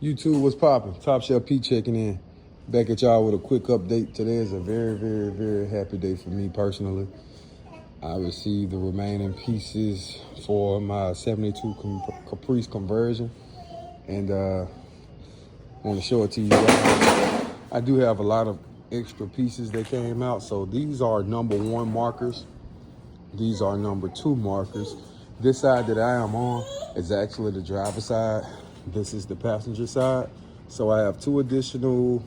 YouTube, what's poppin'? Top Shelf P checking in. Back at y'all with a quick update. Today is a very, very, very happy day for me personally. I received the remaining pieces for my 72 Caprice conversion, and I want to show it to you guys. I do have a lot of extra pieces that came out. So these are number 1 markers. These are number 2 markers. This side that I am on is actually the driver's side. This is the passenger side. So I have 2 additional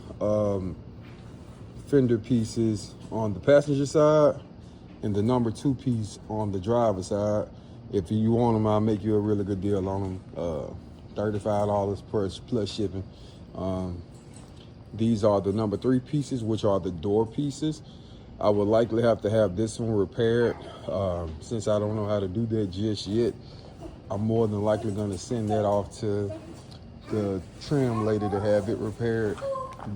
Fender pieces on the passenger side and the number 2 piece on the driver's side. If you want them, I'll make you a really good deal on them. $35 plus shipping. These are the number 3 pieces, which are the door pieces. I would likely have to have this one repaired. Since I don't know how to do that just yet, I'm more than likely gonna send that off to the trim lady to have it repaired.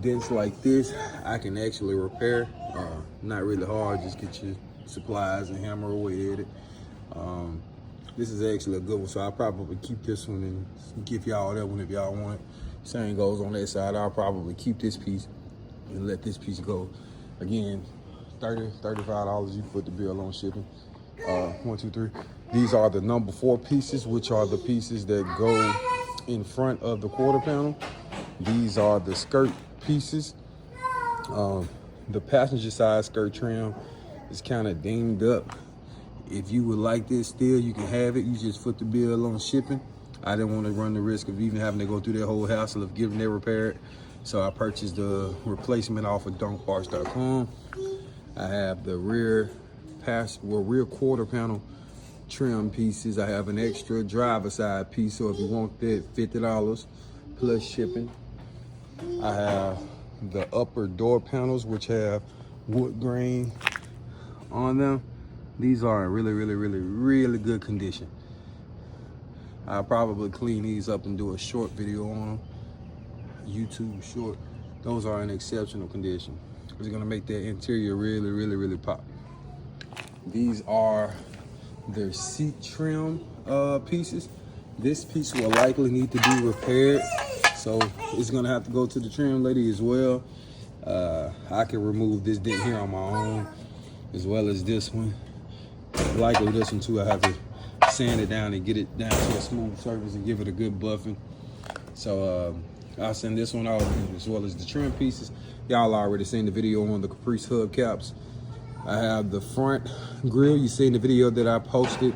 Dents like this, I can actually repair. Not really hard, just get your supplies and hammer away at it. This is actually a good one, so I'll probably keep this one and give y'all that one if y'all want it. Same goes on that side. I'll probably keep this piece and let this piece go. Again, $35 you put the bill on shipping. 1, 2, 3. These are the number 4 pieces, which are the pieces that go in front of the quarter panel. These are the skirt pieces. The passenger side skirt trim is kind of dinged up. If you would like this still, you can have it. You just foot the bill on shipping. I didn't want to run the risk of even having to go through that whole hassle of getting it repaired. So I purchased the replacement off of dunkparts.com. I have the rear quarter panel trim pieces. I have an extra driver side piece, so if you want that, $50 plus shipping. I have the upper door panels, which have wood grain on them. These are in really, really, really, really good condition. I'll probably clean these up and do a short video on them. YouTube short. Those are in exceptional condition. It's gonna make that interior really, really, really pop. These are their seat trim pieces. This piece will likely need to be repaired, so it's gonna have to go to the trim lady as well. I can remove this dent here on my own, as well as this one. Likely this one too. I have to sand it down and get it down to a smooth surface and give it a good buffing. So I'll send this one out as well as the trim pieces. Y'all already seen the video on the Caprice hubcaps. I have the front grill. You seen the video that I posted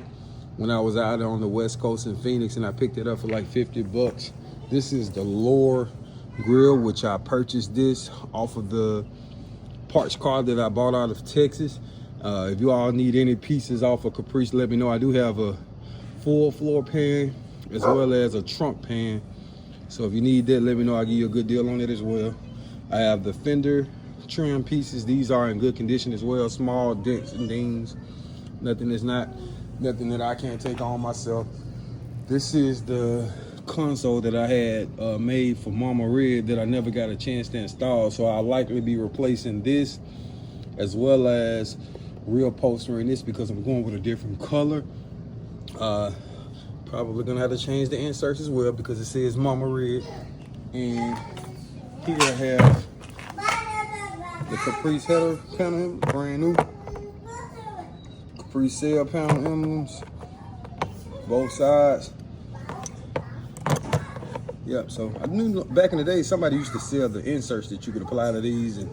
when I was out on the West Coast in Phoenix, and I picked it up for like 50 bucks. This is the lower grill, which I purchased this off of the parts car that I bought out of Texas. If you all need any pieces off of Caprice, let me know. I do have a full floor pan as well as a trunk pan. So if you need that, let me know. I'll give you a good deal on it as well. I have the Fender trim pieces. These are in good condition as well. Small dents and dings. Nothing that I can't take on myself. This is the console that I had made for Mama Red that I never got a chance to install. So I'll likely be replacing this as well as reupholstering this because I'm going with a different color. Probably gonna have to change the inserts as well because it says Mama Red. And here I have the Caprice header panel, brand new. Caprice sail panel emblems, both sides. Yep, so I knew back in the day somebody used to sell the inserts that you could apply to these and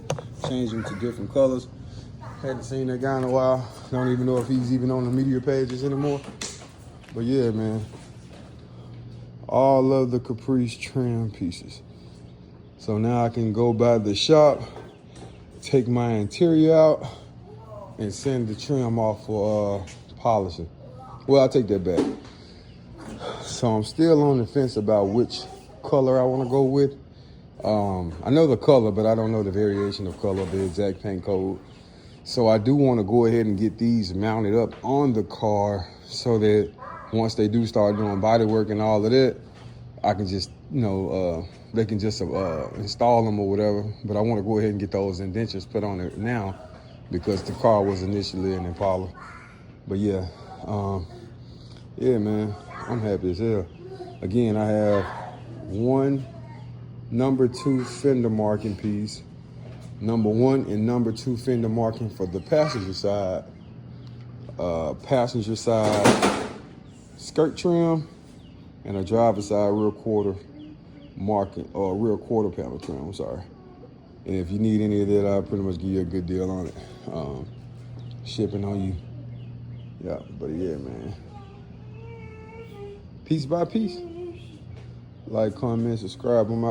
change them to different colors. Hadn't seen that guy in a while. Don't even know if he's even on the media pages anymore. But yeah, man, all of the Caprice trim pieces. So now I can go by the shop, take my interior out, and send the trim off for polishing. Well, I'll take that back. So I'm still on the fence about which color I want to go with. I know the color, but I don't know the variation of color, the exact paint code. So I do want to go ahead and get these mounted up on the car so that once they do start doing body work and all of that, I can just, they can just install them or whatever. But I want to go ahead and get those indentures put on it now because the car was initially an Impala. But yeah, yeah, man, I'm happy as hell. Again, I have 1, number 2 fender marking piece, number 1 and number 2 fender marking for the passenger side. Passenger side skirt trim, and a driver side rear quarter marking, or rear quarter panel trim, I'm sorry. And if you need any of that, I'll pretty much give you a good deal on it. Shipping on you. Yeah, but yeah, man. Piece by piece. Like, comment, subscribe, I'm out.